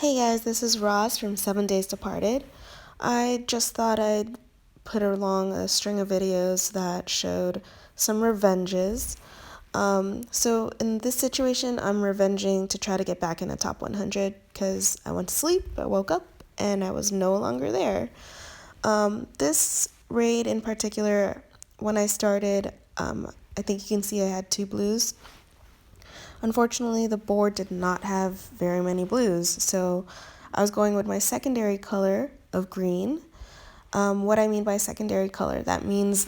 Hey guys, this is Roz from 7 Days Departed. I just thought I'd put along a string of videos that showed some revenges. So in this situation, I'm revenging to try to get back in the top 100 because I went to sleep, I woke up, and I was no longer there. This raid in particular, when I started, I think you can see I had 2 blues. Unfortunately, the board did not have very many blues, so I was going with my secondary color of green. What I mean by secondary color, that means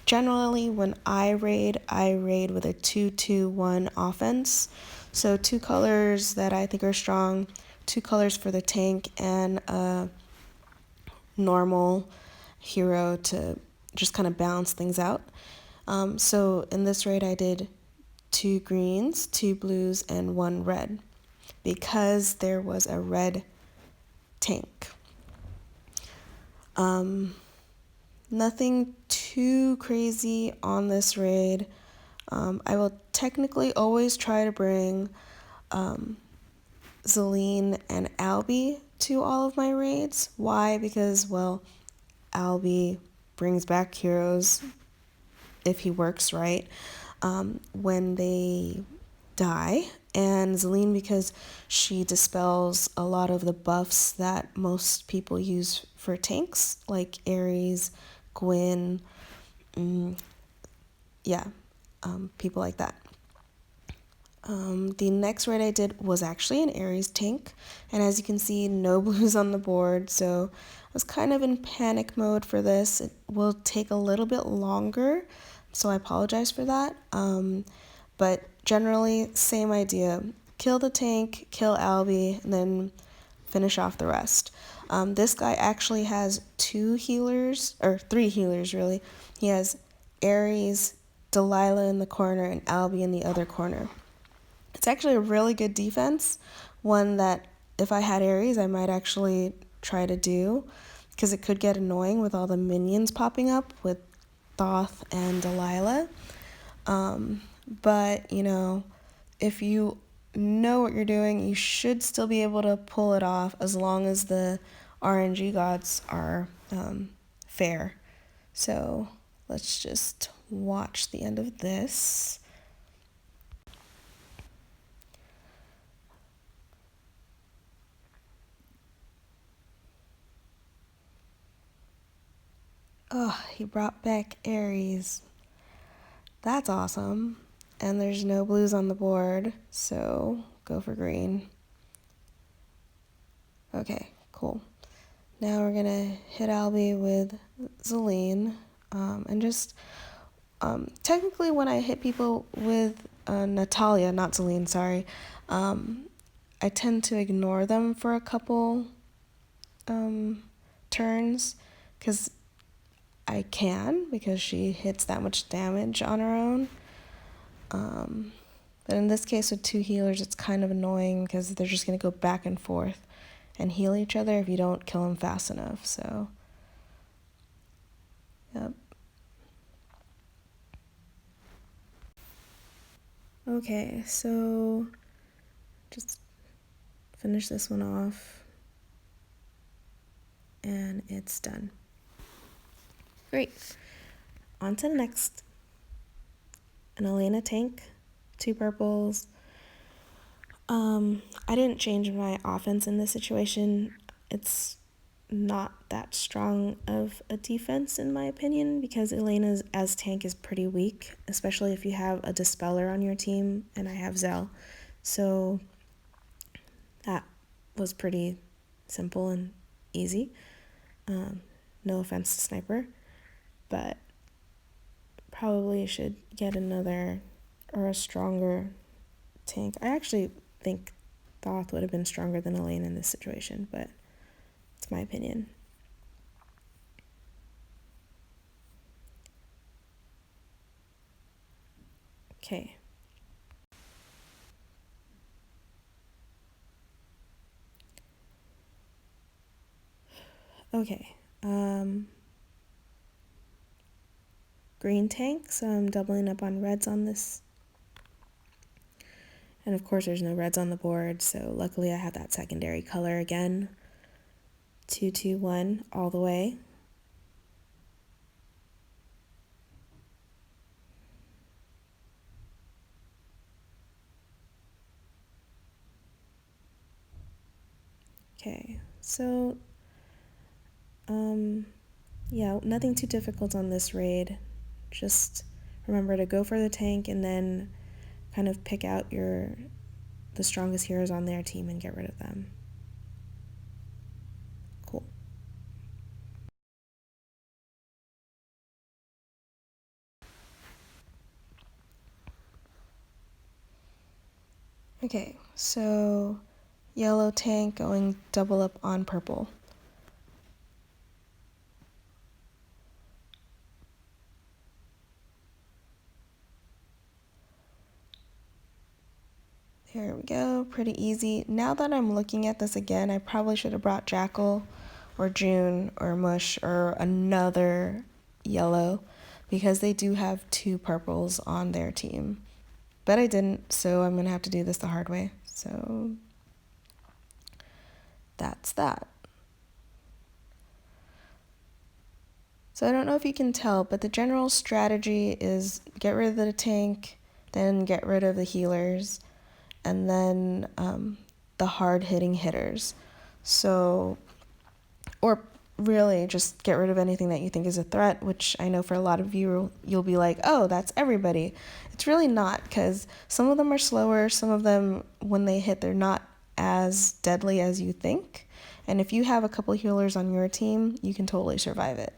generally when I raid with a 2-2-1 offense. So 2 colors that I think are strong, 2 colors for the tank, and a normal hero to just kind of balance things out. So in this raid I did 2 greens, 2 blues, and 1 red because there was a red tank. Nothing too crazy on this raid. I will technically always try to bring Zelene and Albie to all of my raids. Why? Because, well, Albie brings back heroes if he works right when they die, and Zelene because she dispels a lot of the buffs that most people use for tanks, like Ares, Gwyn, people like that. The next raid I did was actually an Ares tank, and as you can see, no blues on the board, so I was kind of in panic mode for this. It will take a little bit longer, so I apologize for that. But generally, same idea. Kill the tank, kill Albie, and then finish off the rest. This guy actually has 2 healers, or 3 healers really. He has Ares, Delilah in the corner, and Albie in the other corner. It's actually a really good defense, one that if I had Ares, I might actually try to do, because it could get annoying with all the minions popping up with Thoth and Delilah. But, if you know what you're doing, you should still be able to pull it off as long as the RNG gods are fair. So let's just watch the end of this. Oh, he brought back Ares. That's awesome. And there's no blues on the board, so go for green. Okay, cool. Now we're gonna hit Albie with Zelene, and just technically when I hit people with Natalia, not Zelene, sorry, I tend to ignore them for a couple turns because I can, because she hits that much damage on her own. But in this case with 2 healers, it's kind of annoying because they're just going to go back and forth and heal each other if you don't kill them fast enough. So, yep. Okay, so just finish this one off and it's done. Great. On to the next. An Elena tank, 2 purples. I didn't change my offense in this situation. It's not that strong of a defense in my opinion because Elena's as tank is pretty weak, especially if you have a dispeller on your team, and I have Zell. So that was pretty simple and easy. No offense to Sniper, but probably should get another or a stronger tank. I actually think Thoth would have been stronger than Elaine in this situation, but it's my opinion. Okay. Okay. Green tank, so I'm doubling up on reds on this. And of course there's no reds on the board, so luckily I have that secondary color again. 2-2-1 all the way. Okay, so yeah, nothing too difficult on this raid. Just remember to go for the tank and then kind of pick out the strongest heroes on their team and get rid of them. Cool. Okay, so yellow tank going double up on purple. There we go, pretty easy. Now that I'm looking at this again, I probably should have brought Jackal or June or Mush or another yellow because they do have 2 purples on their team. But I didn't, so I'm going to have to do this the hard way. So that's that. So I don't know if you can tell, but the general strategy is get rid of the tank, then get rid of the healers, and then the hard-hitting hitters. So, or really just get rid of anything that you think is a threat, which I know for a lot of you, you'll be like, oh, that's everybody. It's really not, because some of them are slower, some of them, when they hit, they're not as deadly as you think. And if you have a couple healers on your team, you can totally survive it.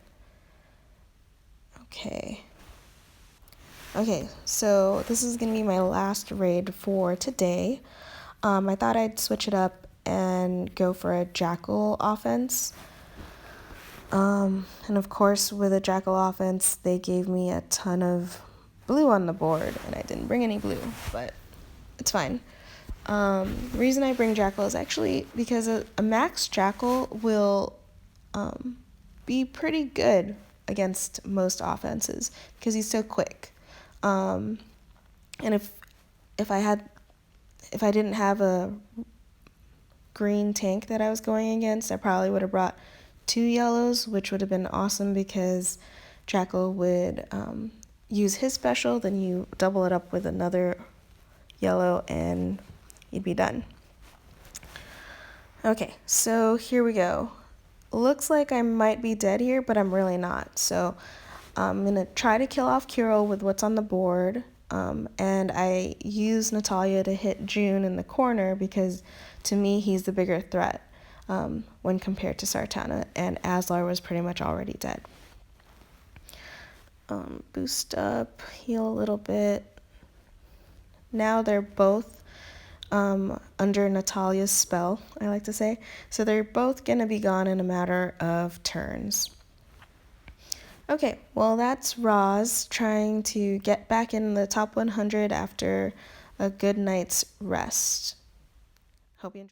Okay, so this is going to be my last raid for today. I thought I'd switch it up and go for a Jackal offense. And of course, with a Jackal offense, they gave me a ton of blue on the board, and I didn't bring any blue, but it's fine. The reason I bring Jackal is actually because a max Jackal will be pretty good against most offenses because he's so quick. And if I didn't have a green tank that I was going against, I probably would have brought 2 yellows, which would have been awesome because Jackal would use his special, then you double it up with another yellow and you'd be done. Okay, so here we go. Looks like I might be dead here, but I'm really not. So I'm going to try to kill off Kirill with what's on the board. And I use Natalia to hit June in the corner because to me he's the bigger threat when compared to Sartana, and Aslar was pretty much already dead. Boost up, heal a little bit. Now they're both under Natalia's spell, I like to say. So they're both going to be gone in a matter of turns. Okay, well that's Rozz trying to get back in the top 100 after a good night's rest. Hope you enjoy.